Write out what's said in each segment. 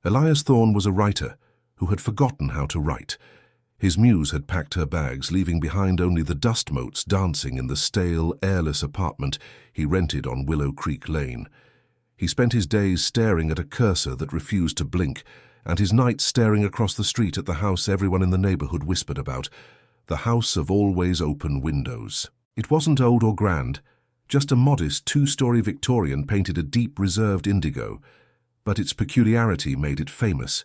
Elias Thorne was a writer who had forgotten how to write. His muse had packed her bags, leaving behind only the dust motes dancing in the stale, airless apartment he rented on Willow Creek Lane. He spent his days staring at a cursor that refused to blink, and his nights staring across the street at the house everyone in the neighborhood whispered about, the house of always open windows. It wasn't old or grand, just a modest two-story Victorian painted a deep, reserved indigo, but its peculiarity made it famous.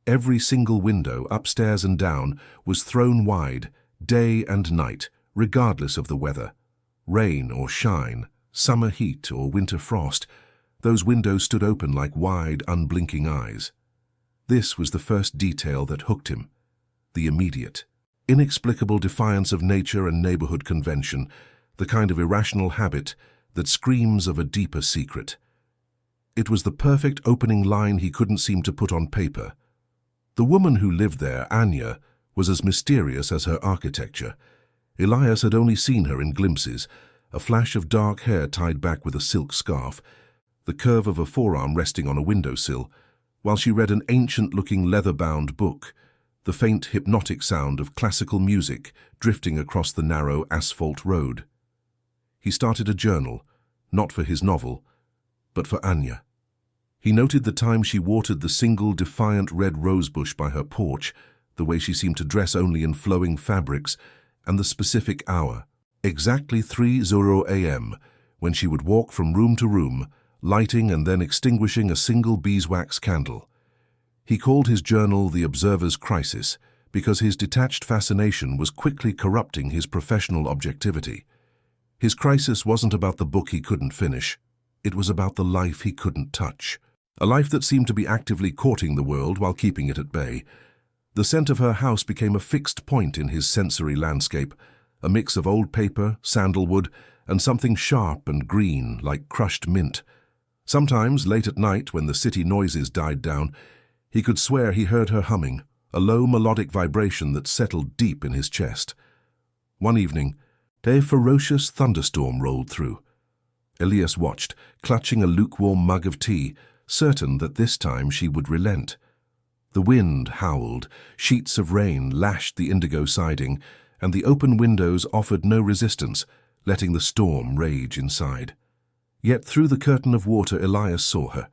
Every single window, upstairs and down, was thrown wide, day and night, regardless of the weather. Rain or shine, summer heat or winter frost, those windows stood open like wide, unblinking eyes. This was the first detail that hooked him. The immediate, inexplicable defiance of nature and neighborhood convention, the kind of irrational habit that screams of a deeper secret. It was the perfect opening line he couldn't seem to put on paper. The woman who lived there, Anya, was as mysterious as her architecture. Elias had only seen her in glimpses, a flash of dark hair tied back with a silk scarf, the curve of a forearm resting on a windowsill, while she read an ancient-looking leather-bound book, the faint hypnotic sound of classical music drifting across the narrow asphalt road. He started a journal, not for his novel, but for Anya. He noted the time she watered the single defiant red rosebush by her porch, the way she seemed to dress only in flowing fabrics, and the specific hour, exactly 3:00 a.m., when she would walk from room to room, lighting and then extinguishing a single beeswax candle. He called his journal The Observer's Crisis because his detached fascination was quickly corrupting his professional objectivity. His crisis wasn't about the book he couldn't finish. It was about the life he couldn't touch. A life that seemed to be actively courting the world while keeping it at bay. The scent of her house became a fixed point in his sensory landscape, a mix of old paper, sandalwood, and something sharp and green like crushed mint. Sometimes, late at night, when the city noises died down, he could swear he heard her humming, a low melodic vibration that settled deep in his chest. One evening, a ferocious thunderstorm rolled through. Elias watched, clutching a lukewarm mug of tea, certain that this time she would relent. The wind howled, sheets of rain lashed the indigo siding, and the open windows offered no resistance, letting the storm rage inside. Yet through the curtain of water Elias saw her.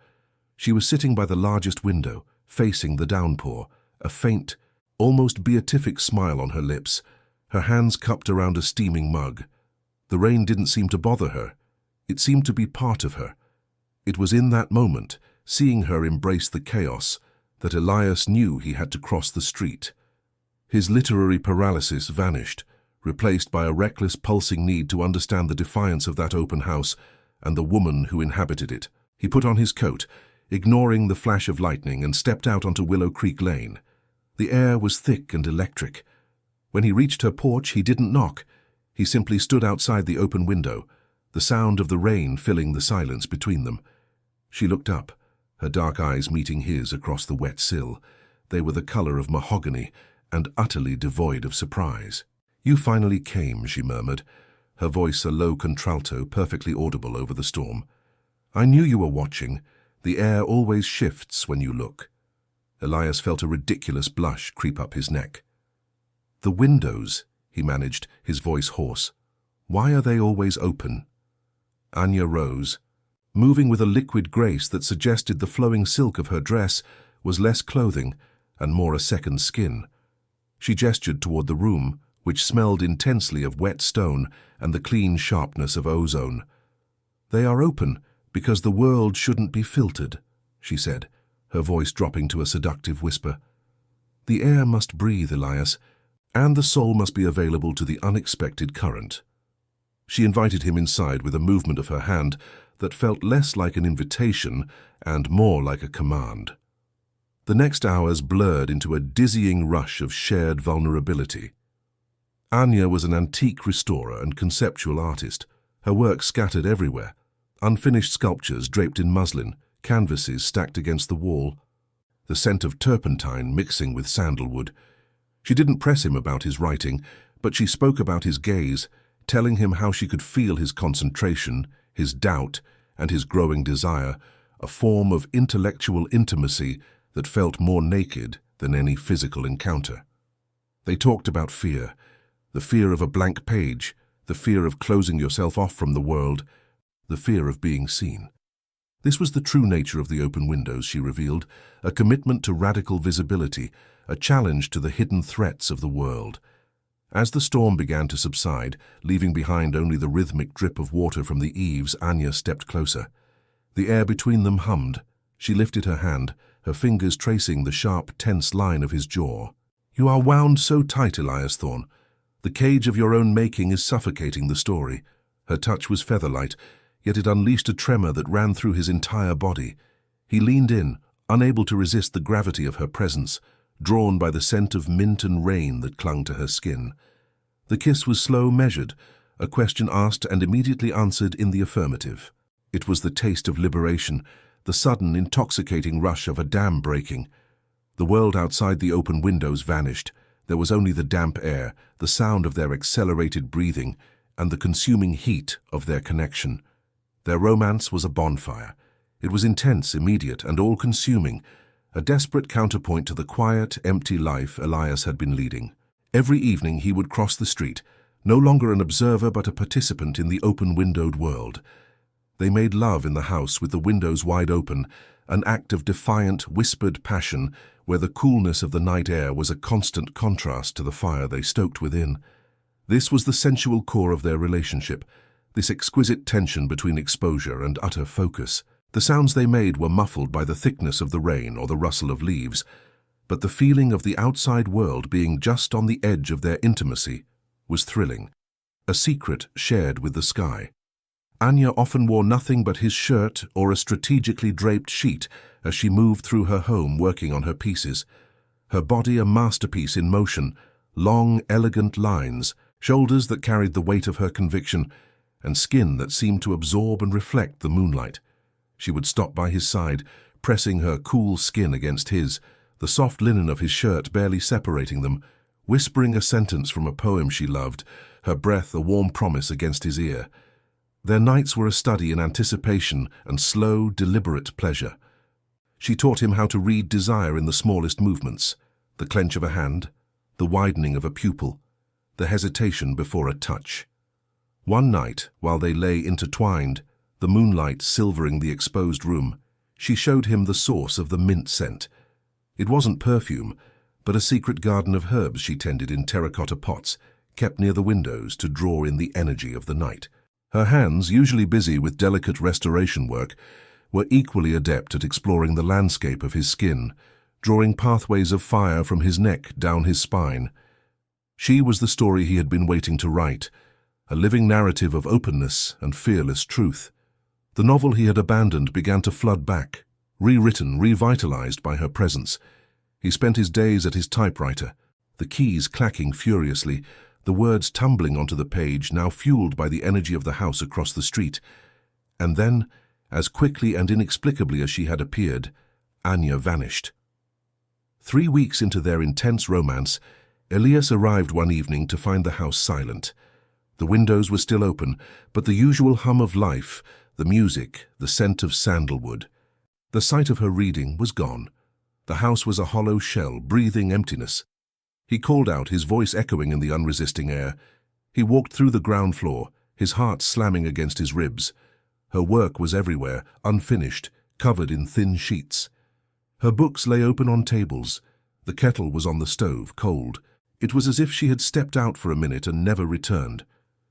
She was sitting by the largest window, facing the downpour, a faint, almost beatific smile on her lips, her hands cupped around a steaming mug. The rain didn't seem to bother her. It seemed to be part of her. It was in that moment, seeing her embrace the chaos, that Elias knew he had to cross the street. His literary paralysis vanished, replaced by a reckless pulsing need to understand the defiance of that open house and the woman who inhabited it. He put on his coat, ignoring the flash of lightning, and stepped out onto Willow Creek Lane. The air was thick and electric. When he reached her porch, he didn't knock. He simply stood outside the open window, the sound of the rain filling the silence between them. She looked up, her dark eyes meeting his across the wet sill. They were the color of mahogany and utterly devoid of surprise. "You finally came," she murmured, her voice a low contralto perfectly audible over the storm. "I knew you were watching. The air always shifts when you look." Elias felt a ridiculous blush creep up his neck. "The windows," he managed, his voice hoarse. "Why are they always open?" Anya rose, moving with a liquid grace that suggested the flowing silk of her dress was less clothing and more a second skin. She gestured toward the room, which smelled intensely of wet stone and the clean sharpness of ozone. "They are open because the world shouldn't be filtered," she said, her voice dropping to a seductive whisper. "The air must breathe, Elias, and the soul must be available to the unexpected current." She invited him inside with a movement of her hand that felt less like an invitation and more like a command. The next hours blurred into a dizzying rush of shared vulnerability. Anya was an antique restorer and conceptual artist, her work scattered everywhere, unfinished sculptures draped in muslin, canvases stacked against the wall, the scent of turpentine mixing with sandalwood. She didn't press him about his writing, but she spoke about his gaze, telling him how she could feel his concentration, his doubt, and his growing desire, a form of intellectual intimacy that felt more naked than any physical encounter. They talked about fear, the fear of a blank page, the fear of closing yourself off from the world, the fear of being seen. This was the true nature of the open windows, she revealed, a commitment to radical visibility, a challenge to the hidden threats of the world. As the storm began to subside, leaving behind only the rhythmic drip of water from the eaves, Anya stepped closer. The air between them hummed. She lifted her hand, her fingers tracing the sharp, tense line of his jaw. "You are wound so tight, Elias Thorne. The cage of your own making is suffocating the story." Her touch was featherlight, yet it unleashed a tremor that ran through his entire body. He leaned in, unable to resist the gravity of her presence, drawn by the scent of mint and rain that clung to her skin. The kiss was slow, measured, a question asked and immediately answered in the affirmative. It was the taste of liberation, the sudden, intoxicating rush of a dam breaking. The world outside the open windows vanished. There was only the damp air, the sound of their accelerated breathing, and the consuming heat of their connection. Their romance was a bonfire. It was intense, immediate, and all-consuming, a desperate counterpoint to the quiet, empty life Elias had been leading. Every evening he would cross the street, no longer an observer but a participant in the open-windowed world. They made love in the house with the windows wide open, an act of defiant, whispered passion where the coolness of the night air was a constant contrast to the fire they stoked within. This was the sensual core of their relationship, this exquisite tension between exposure and utter focus. The sounds they made were muffled by the thickness of the rain or the rustle of leaves, but the feeling of the outside world being just on the edge of their intimacy was thrilling, a secret shared with the sky. Anya often wore nothing but his shirt or a strategically draped sheet as she moved through her home working on her pieces, her body a masterpiece in motion, long, elegant lines, shoulders that carried the weight of her conviction, and skin that seemed to absorb and reflect the moonlight. She would stop by his side, pressing her cool skin against his, the soft linen of his shirt barely separating them, whispering a sentence from a poem she loved, her breath a warm promise against his ear. Their nights were a study in anticipation and slow, deliberate pleasure. She taught him how to read desire in the smallest movements, the clench of a hand, the widening of a pupil, the hesitation before a touch. One night, while they lay intertwined, the moonlight silvering the exposed room, she showed him the source of the mint scent. It wasn't perfume, but a secret garden of herbs she tended in terracotta pots, kept near the windows to draw in the energy of the night. Her hands, usually busy with delicate restoration work, were equally adept at exploring the landscape of his skin, drawing pathways of fire from his neck down his spine. She was the story he had been waiting to write, a living narrative of openness and fearless truth. The novel he had abandoned began to flood back, rewritten, revitalized by her presence. He spent his days at his typewriter, the keys clacking furiously, the words tumbling onto the page, now fueled by the energy of the house across the street. And then, as quickly and inexplicably as she had appeared, Anya vanished. 3 weeks into their intense romance, Elias arrived one evening to find the house silent. The windows were still open, but the usual hum of life, the music, the scent of sandalwood. The sight of her reading was gone. The house was a hollow shell, breathing emptiness. He called out, his voice echoing in the unresisting air. He walked through the ground floor, his heart slamming against his ribs. Her work was everywhere, unfinished, covered in thin sheets. Her books lay open on tables. The kettle was on the stove, cold. It was as if she had stepped out for a minute and never returned.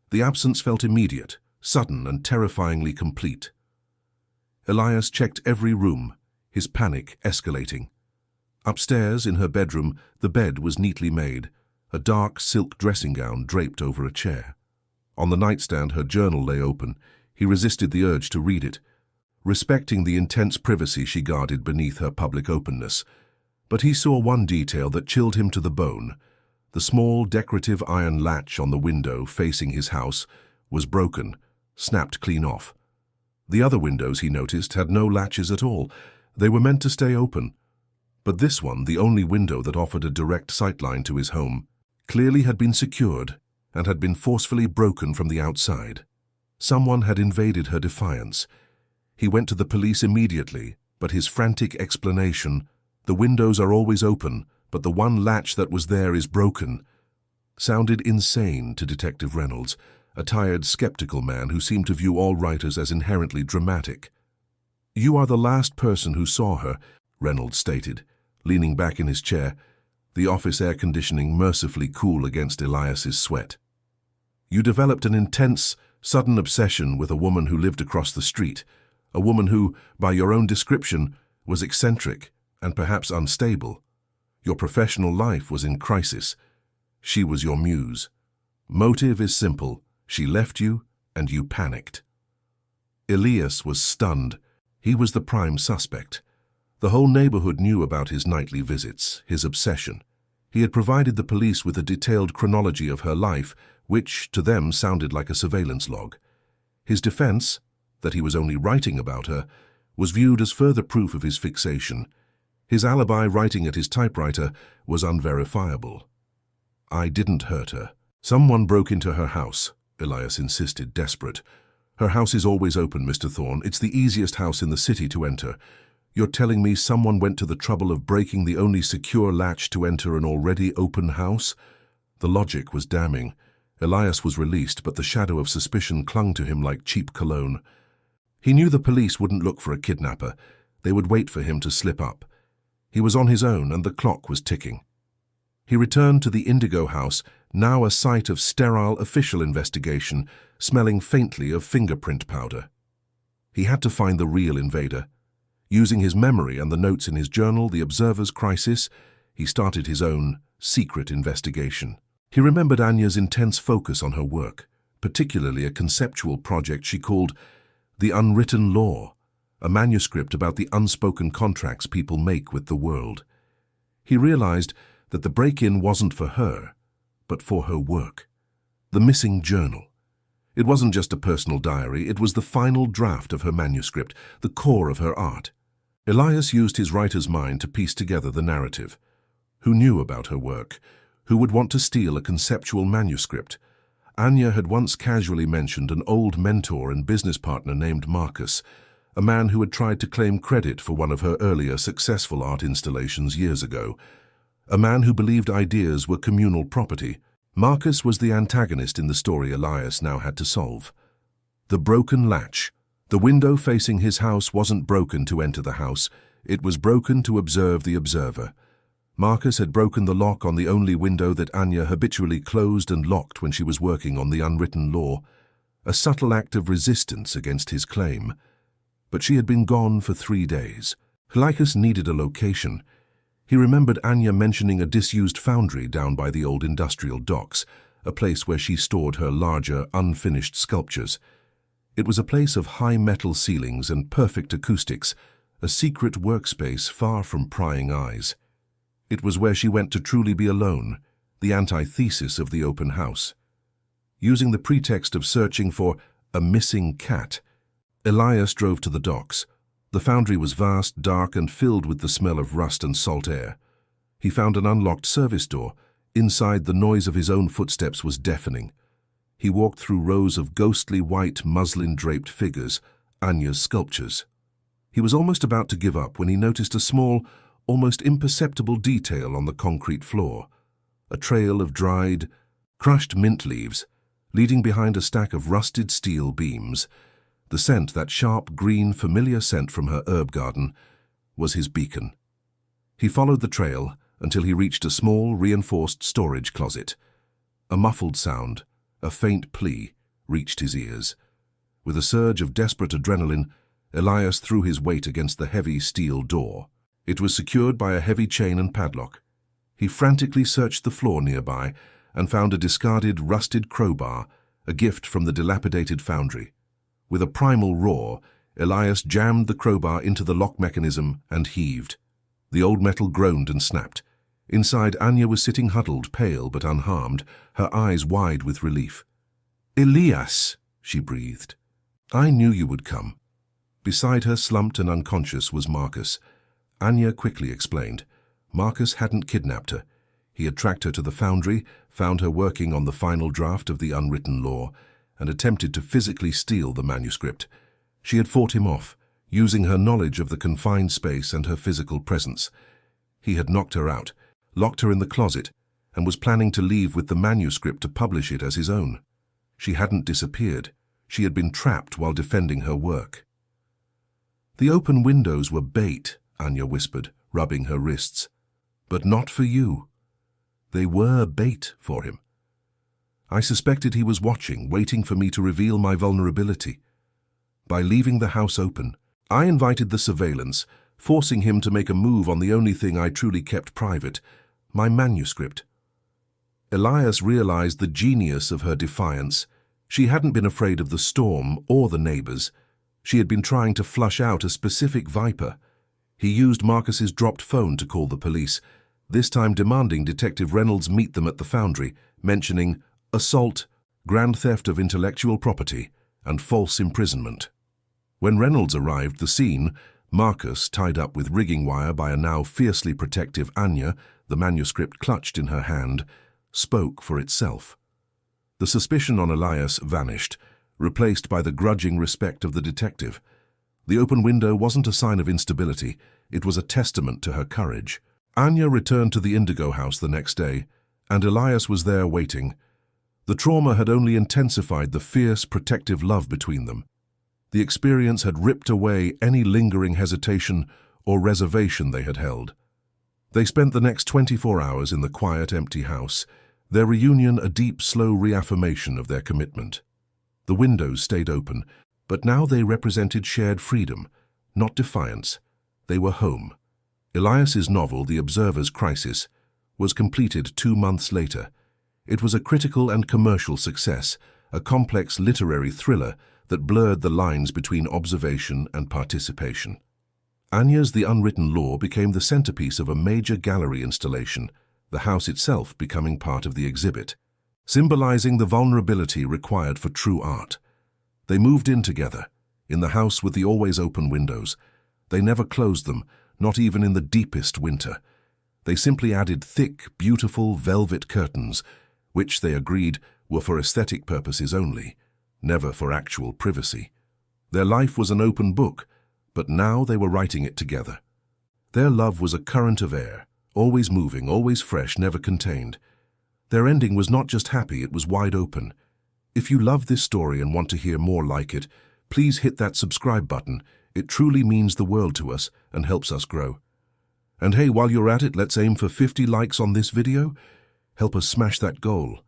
The absence felt immediate, sudden and terrifyingly complete. Elias checked every room, his panic escalating. Upstairs, in her bedroom, the bed was neatly made, a dark silk dressing gown draped over a chair. On the nightstand, her journal lay open. He resisted the urge to read it, respecting the intense privacy she guarded beneath her public openness. But he saw one detail that chilled him to the bone. The small, decorative iron latch on the window facing his house was broken, snapped clean off. The other windows, he noticed, had no latches at all. They were meant to stay open. But this one, the only window that offered a direct sightline to his home, clearly had been secured and had been forcefully broken from the outside. Someone had invaded her, defiance. He went to the police immediately, but his frantic explanation, no one "The windows are always open, but the one latch that was there is broken," sounded insane to Detective Reynolds, a tired, skeptical man who seemed to view all writers as inherently dramatic. "You are the last person who saw her," Reynolds stated, leaning back in his chair, the office air conditioning mercifully cool against Elias's sweat. "You developed an intense, sudden obsession with a woman who lived across the street, a woman who, by your own description, was eccentric and perhaps unstable. Your professional life was in crisis. She was your muse. Motive is simple. She left you, and you panicked." Elias was stunned. He was the prime suspect. The whole neighborhood knew about his nightly visits, his obsession. He had provided the police with a detailed chronology of her life, which, to them, sounded like a surveillance log. His defense, that he was only writing about her, was viewed as further proof of his fixation. His alibi writing at his typewriter was unverifiable. "I didn't hurt her. Someone broke into her house," Elias insisted, desperate. "Her house is always open, Mr. Thorne. It's the easiest house in the city to enter. You're telling me someone went to the trouble of breaking the only secure latch to enter an already open house?" The logic was damning. Elias was released, but the shadow of suspicion clung to him like cheap cologne. He knew the police wouldn't look for a kidnapper. They would wait for him to slip up. He was on his own, and the clock was ticking. He returned to the Indigo House, now a site of sterile official investigation, smelling faintly of fingerprint powder. He had to find the real invader. Using his memory and the notes in his journal, The Observer's Crisis, he started his own secret investigation. He remembered Anya's intense focus on her work, particularly a conceptual project she called The Unwritten Law, a manuscript about the unspoken contracts people make with the world. He realized that the break-in wasn't for her, but for her work. The missing journal. It wasn't just a personal diary, it was the final draft of her manuscript, the core of her art. Elias used his writer's mind to piece together the narrative. Who knew about her work? Who would want to steal a conceptual manuscript? Anya had once casually mentioned an old mentor and business partner named Marcus, a man who had tried to claim credit for one of her earlier successful art installations years ago. A man who believed ideas were communal property. Marcus was the antagonist in the story Elias now had to solve. The broken latch. The window facing his house wasn't broken to enter the house. It was broken to observe the observer. Marcus had broken the lock on the only window that Anya habitually closed and locked when she was working on the unwritten law, a subtle act of resistance against his claim. But she had been gone for 3 days. Elias needed a location. He remembered Anya mentioning a disused foundry down by the old industrial docks, a place where she stored her larger, unfinished sculptures. It was a place of high metal ceilings and perfect acoustics, a secret workspace far from prying eyes. It was where she went to truly be alone, the antithesis of the open house. Using the pretext of searching for a missing cat, Elias drove to the docks. The foundry was vast, dark, and filled with the smell of rust and salt air. He found an unlocked service door. Inside, the noise of his own footsteps was deafening. He walked through rows of ghostly white muslin-draped figures, Anya's sculptures. He was almost about to give up when he noticed a small, almost imperceptible detail on the concrete floor. A trail of dried, crushed mint leaves, leading behind a stack of rusted steel beams. The scent, that sharp, green, familiar scent from her herb garden, was his beacon. He followed the trail until he reached a small, reinforced storage closet. A muffled sound, a faint plea, reached his ears. With a surge of desperate adrenaline, Elias threw his weight against the heavy steel door. It was secured by a heavy chain and padlock. He frantically searched the floor nearby and found a discarded, rusted crowbar, a gift from the dilapidated foundry. With a primal roar, Elias jammed the crowbar into the lock mechanism and heaved. The old metal groaned and snapped. Inside, Anya was sitting huddled, pale but unharmed, her eyes wide with relief. "Elias," she breathed. "I knew you would come." Beside her, slumped and unconscious, was Marcus. Anya quickly explained. Marcus hadn't kidnapped her. He had tracked her to the foundry, found her working on the final draft of the unwritten law, and attempted to physically steal the manuscript. She had fought him off, using her knowledge of the confined space and her physical presence. He had knocked her out, locked her in the closet, and was planning to leave with the manuscript to publish it as his own. She hadn't disappeared. She had been trapped while defending her work. "The open windows were bait," Anya whispered, rubbing her wrists. "But not for you. They were bait for him. I suspected he was watching, waiting for me to reveal my vulnerability. By leaving the house open, I invited the surveillance, forcing him to make a move on the only thing I truly kept private, my manuscript." Elias realized the genius of her defiance. She hadn't been afraid of the storm or the neighbors. She had been trying to flush out a specific viper. He used Marcus's dropped phone to call the police, this time demanding Detective Reynolds meet them at the foundry, mentioning assault, grand theft of intellectual property, and false imprisonment. When Reynolds arrived, the scene, Marcus tied up with rigging wire by a now fiercely protective Anya, the manuscript clutched in her hand, spoke for itself. The suspicion on Elias vanished, replaced by the grudging respect of the detective. The open window wasn't a sign of instability, it was a testament to her courage. Anya returned to the Indigo House the next day, and Elias was there waiting. The trauma had only intensified the fierce, protective love between them. The experience had ripped away any lingering hesitation or reservation they had held. They spent the next 24 hours in the quiet, empty house, their reunion a deep, slow reaffirmation of their commitment. The windows stayed open, but now they represented shared freedom, not defiance. They were home. Elias's novel, The Observer's Crisis, was completed 2 months later. It was a critical and commercial success, a complex literary thriller that blurred the lines between observation and participation. Anya's The Unwritten Law became the centerpiece of a major gallery installation, the house itself becoming part of the exhibit, symbolizing the vulnerability required for true art. They moved in together, in the house with the always open windows. They never closed them, not even in the deepest winter. They simply added thick, beautiful velvet curtains, which they agreed were for aesthetic purposes only, never for actual privacy. Their life was an open book, but now they were writing it together. Their love was a current of air, always moving, always fresh, never contained. Their ending was not just happy, it was wide open. If you love this story and want to hear more like it, please hit that subscribe button. It truly means the world to us and helps us grow. And hey, while you're at it, let's aim for 50 likes on this video. Help us smash that goal.